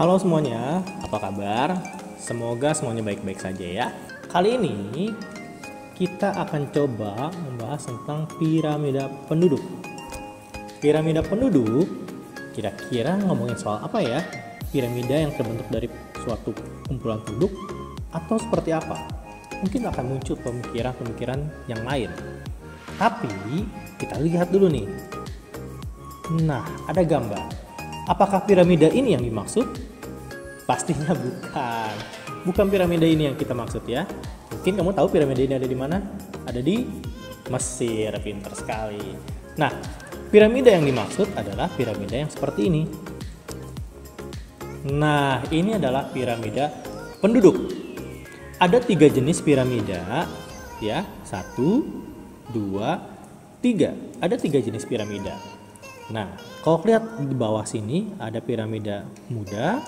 Halo semuanya, apa kabar? Semoga semuanya baik-baik saja ya. Kali ini kita akan coba membahas tentang piramida penduduk. Piramida penduduk kira-kira ngomongin soal apa ya? Piramida yang terbentuk dari suatu kumpulan penduduk atau seperti apa? Mungkin akan muncul pemikiran-pemikiran yang lain. Tapi kita lihat dulu nih. Nah, ada gambar. Apakah piramida ini yang dimaksud? Pastinya bukan. Bukan piramida ini yang kita maksud ya. Mungkin kamu tahu piramida ini ada di mana? Ada di Mesir. Pintar sekali. Nah, piramida yang dimaksud adalah piramida yang seperti ini. Nah, ini adalah piramida penduduk. Ada 3 jenis piramida ya. 1, 2, 3. Ada 3 jenis piramida. Nah, kalau lihat di bawah sini ada piramida muda,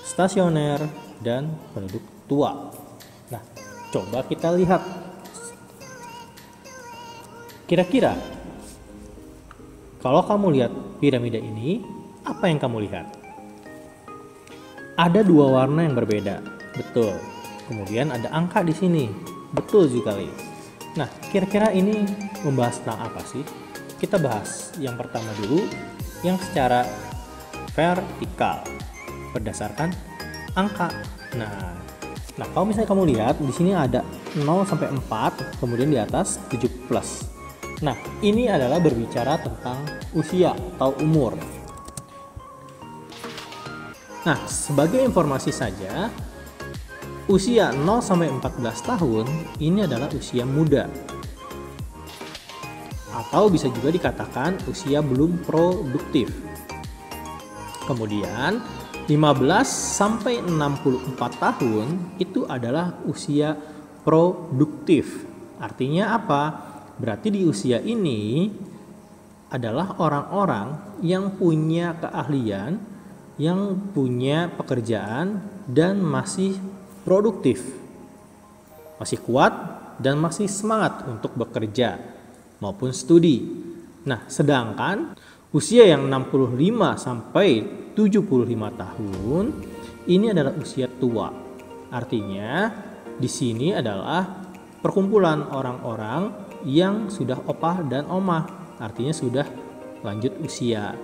stasioner, dan penduduk tua. Nah, coba kita lihat. Kira-kira kalau kamu lihat piramida ini, apa yang kamu lihat? Ada 2 warna yang berbeda, betul. Kemudian ada angka di sini, betul sekali. Nah, kira-kira ini membahas tentang apa sih? Kita bahas yang pertama dulu, yang secara vertikal berdasarkan angka. Nah, kalau misalnya kamu lihat di sini ada 0 sampai 4, kemudian di atas 7 plus. Nah, ini adalah berbicara tentang usia atau umur. Nah, sebagai informasi saja, usia 0 sampai 14 tahun ini adalah usia muda. Atau bisa juga dikatakan usia belum produktif. Kemudian 15 sampai 64 tahun itu adalah usia produktif. Artinya apa? Berarti di usia ini adalah orang-orang yang punya keahlian, yang punya pekerjaan dan masih produktif. Masih kuat dan masih semangat untuk bekerja maupun studi. Nah, sedangkan usia yang 65 sampai 75 tahun ini adalah usia tua. Artinya di sini adalah perkumpulan orang-orang yang sudah opah dan omah, artinya sudah lanjut usia.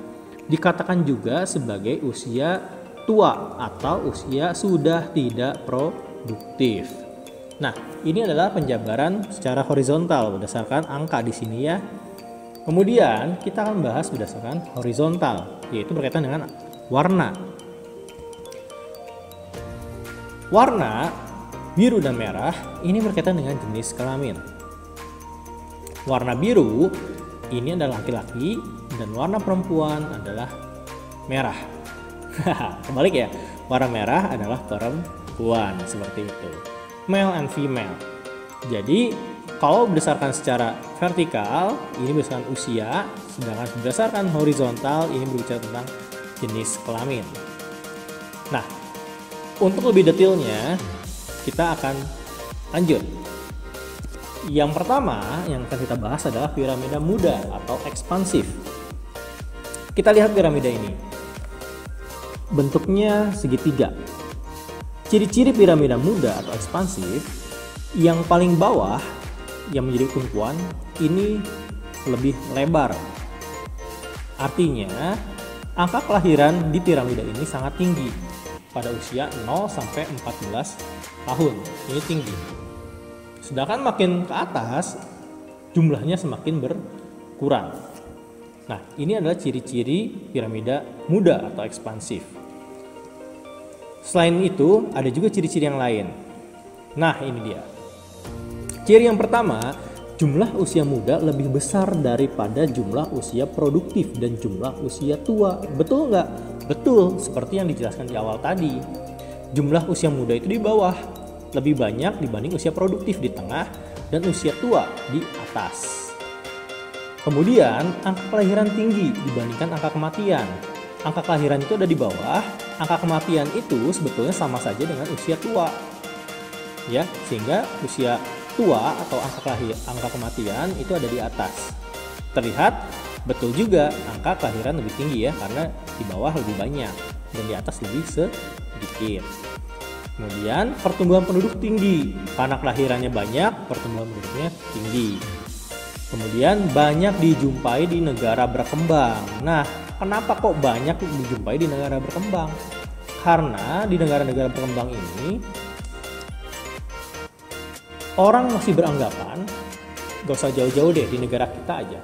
Dikatakan juga sebagai usia tua atau usia sudah tidak produktif. Nah, ini adalah penjabaran secara horizontal berdasarkan angka di sini ya. Kemudian kita akan bahas berdasarkan horizontal, yaitu berkaitan dengan warna. Warna biru dan merah ini berkaitan dengan jenis kelamin. Warna biru ini adalah laki-laki dan warna perempuan adalah merah. Kebalik ya, warna merah adalah perempuan, seperti itu. Male and female. Jadi kalau berdasarkan secara vertikal ini berdasarkan usia, sedangkan berdasarkan horizontal ini berbicara tentang jenis kelamin. Nah, untuk lebih detailnya kita akan lanjut. Yang pertama yang akan kita bahas adalah piramida muda atau ekspansif. Kita lihat piramida ini. Bentuknya segitiga. Ciri-ciri piramida muda atau ekspansif, yang paling bawah yang menjadi tumpuan ini lebih lebar. Artinya, angka kelahiran di piramida ini sangat tinggi pada usia 0 sampai 14 tahun. Ini tinggi. Sedangkan makin ke atas jumlahnya semakin berkurang. Nah, ini adalah ciri-ciri piramida muda atau ekspansif. Selain itu, ada juga ciri-ciri yang lain. Nah, ini dia. Ciri yang pertama, jumlah usia muda lebih besar daripada jumlah usia produktif dan jumlah usia tua. Betul nggak? Betul, seperti yang dijelaskan di awal tadi. Jumlah usia muda itu di bawah, lebih banyak dibanding usia produktif di tengah dan usia tua di atas. Kemudian, angka kelahiran tinggi dibandingkan angka kematian. Angka kelahiran itu ada di bawah, angka kematian itu sebetulnya sama saja dengan usia tua. Ya, sehingga usia tua atau angka kematian itu ada di atas. Terlihat betul juga angka kelahiran lebih tinggi ya, karena di bawah lebih banyak. dan di atas lebih sedikit. Kemudian pertumbuhan penduduk tinggi, karena kelahirannya banyak, pertumbuhan penduduknya tinggi. Kemudian banyak dijumpai di negara berkembang. Nah, kenapa kok banyak dijumpai di negara berkembang? Karena di negara-negara berkembang ini orang masih beranggapan, gak usah jauh-jauh deh, di negara kita aja,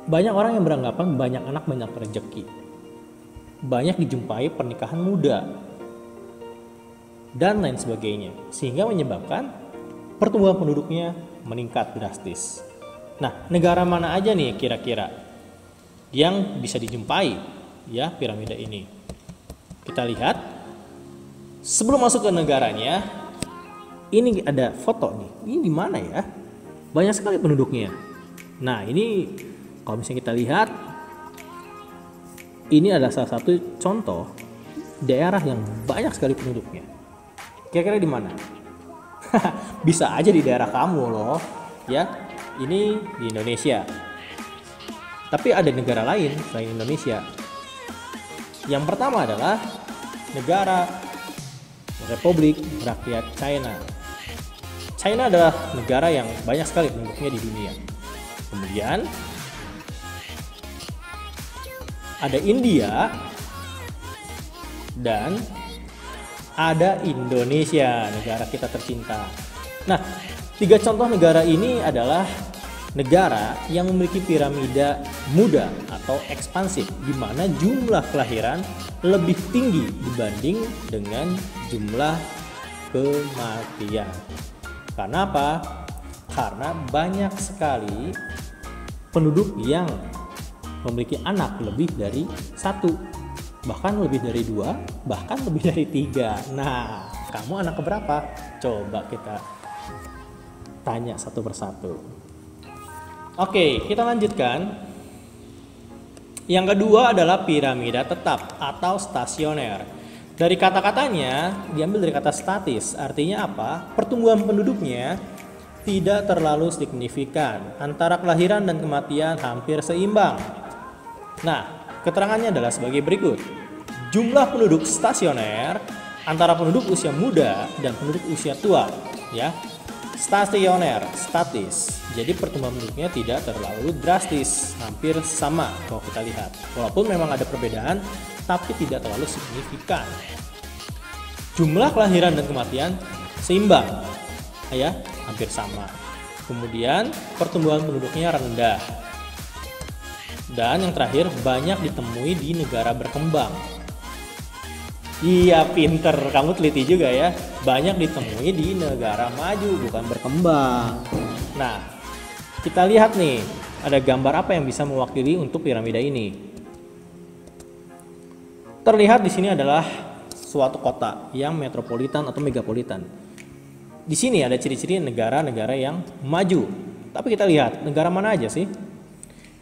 banyak orang yang beranggapan banyak anak banyak rezeki. Banyak dijumpai pernikahan muda dan lain sebagainya, sehingga menyebabkan pertumbuhan penduduknya meningkat drastis. Nah, negara mana aja nih kira-kira yang bisa dijumpai ya piramida ini? Kita lihat. Sebelum masuk ke negaranya, ini ada foto nih. Ini di mana ya? Banyak sekali penduduknya. Nah, ini kalau misalnya kita lihat, ini adalah salah satu contoh daerah yang banyak sekali penduduknya. Kira-kira di mana? Bisa aja di daerah kamu loh, ya. Ini di Indonesia. Tapi ada negara lain selain Indonesia. Yang pertama adalah negara Republik Rakyat China. China adalah negara yang banyak sekali penduduknya di dunia. Kemudian ada India dan ada Indonesia, negara kita tercinta. Nah, 3 contoh negara ini adalah negara yang memiliki piramida muda atau ekspansif, di mana jumlah kelahiran lebih tinggi dibanding dengan jumlah kematian. Karena apa? Karena banyak sekali penduduk yang memiliki anak lebih dari 1, bahkan lebih dari 2, bahkan lebih dari 3. Nah, kamu anak keberapa? Coba kita tanya satu persatu. Oke, kita lanjutkan. Yang kedua adalah piramida tetap atau stasioner. Dari kata-katanya diambil dari kata statis. Artinya apa? Pertumbuhan penduduknya tidak terlalu signifikan. Antara kelahiran dan kematian hampir seimbang. Nah, keterangannya adalah sebagai berikut. Jumlah penduduk stasioner antara penduduk usia muda dan penduduk usia tua, ya. Stasioner, statis. Jadi pertumbuhan penduduknya tidak terlalu drastis, hampir sama kalau kita lihat. Walaupun memang ada perbedaan, tapi tidak terlalu signifikan. Jumlah kelahiran dan kematian seimbang, ya, hampir sama. Kemudian pertumbuhan penduduknya rendah. Dan yang terakhir, banyak ditemui di negara berkembang. Iya, pinter, kamu teliti juga ya. Banyak ditemui di negara maju, bukan berkembang. Nah, kita lihat nih, ada gambar apa yang bisa mewakili untuk piramida ini. Terlihat di sini adalah suatu kota yang metropolitan atau megapolitan. Di sini ada ciri-ciri negara-negara yang maju. Tapi kita lihat, negara mana aja sih?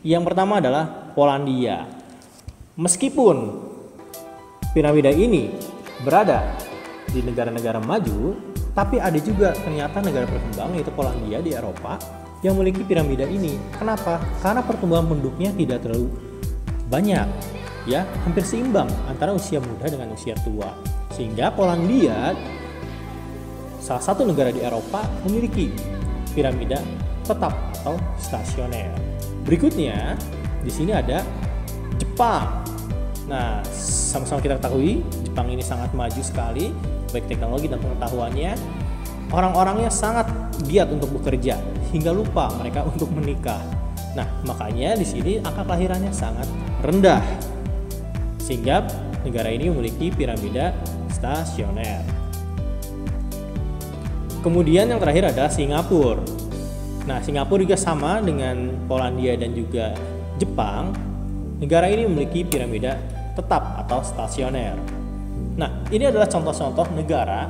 Yang pertama adalah Polandia. Meskipun piramida ini berada di negara-negara maju, tapi ada juga ternyata negara berkembang yaitu Polandia di Eropa yang memiliki piramida ini. Kenapa? Karena pertumbuhan penduduknya tidak terlalu banyak, ya, hampir seimbang antara usia muda dengan usia tua. Sehingga Polandia, salah satu negara di Eropa, memiliki piramida tetap atau stasioner. Berikutnya, di sini ada Jepang. Nah, sama-sama kita ketahui, Jepang ini sangat maju sekali, baik teknologi dan pengetahuannya. Orang-orangnya sangat giat untuk bekerja, hingga lupa mereka untuk menikah. Nah, makanya di sini angka kelahirannya sangat rendah. Sehingga negara ini memiliki piramida stasioner. Kemudian yang terakhir adalah Singapura. Nah, Singapura juga sama dengan Polandia dan juga Jepang. Negara ini memiliki piramida tetap atau stasioner. Nah, ini adalah contoh-contoh negara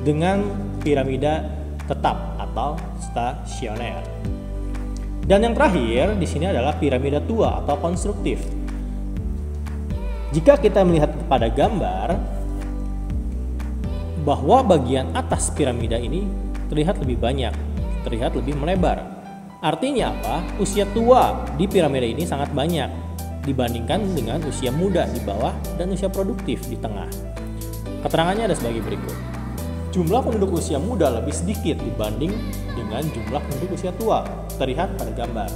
dengan piramida tetap atau stasioner. Dan yang terakhir di sini adalah piramida tua atau konstruktif. Jika kita melihat pada gambar bahwa bagian atas piramida ini terlihat lebih banyak, terlihat lebih melebar. Artinya apa? Usia tua di piramida ini sangat banyak. dibandingkan dengan usia muda di bawah dan usia produktif di tengah. Keterangannya ada sebagai berikut. Jumlah penduduk usia muda lebih sedikit dibanding dengan jumlah penduduk usia tua, terlihat pada gambar.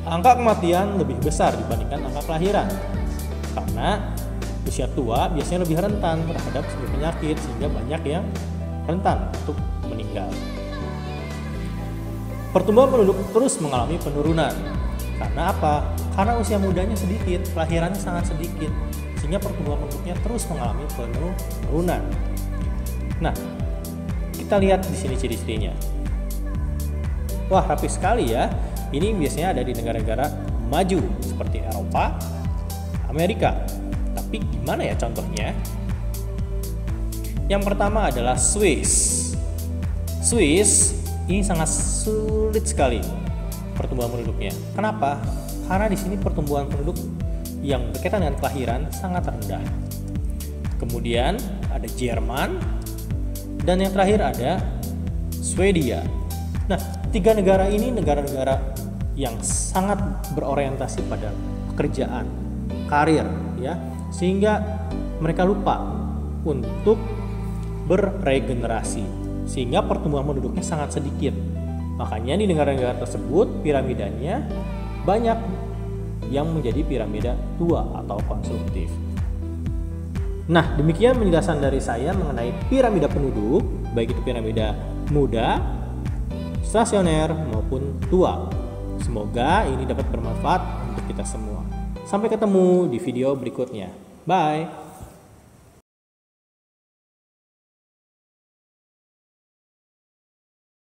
Angka kematian lebih besar dibandingkan angka kelahiran, karena usia tua biasanya lebih rentan terhadap sebuah penyakit sehingga banyak yang rentan untuk meninggal. Pertumbuhan penduduk terus mengalami penurunan. Karena apa? Karena usia mudanya sedikit, kelahirannya sangat sedikit, sehingga pertumbuhan penduduknya terus mengalami penurunan. Nah, kita lihat di sini ciri-cirinya. Wah, rapi sekali ya. Ini biasanya ada di negara-negara maju seperti Eropa, Amerika. Tapi gimana ya contohnya? Yang pertama adalah Swiss. Swiss ini sangat sulit sekali pertumbuhan penduduknya. Kenapa? Karena di sini pertumbuhan penduduk yang berkaitan dengan kelahiran sangat rendah. Kemudian ada Jerman dan yang terakhir ada Swedia. Nah, tiga negara ini negara-negara yang sangat berorientasi pada pekerjaan, karir, ya, sehingga mereka lupa untuk berregenerasi, sehingga pertumbuhan penduduknya sangat sedikit. Makanya di negara-negara tersebut piramidanya banyak yang menjadi piramida tua atau konsumtif. Nah, demikian penjelasan dari saya mengenai piramida penduduk, baik itu piramida muda, stasioner maupun tua. Semoga ini dapat bermanfaat untuk kita semua. Sampai ketemu di video berikutnya. Bye.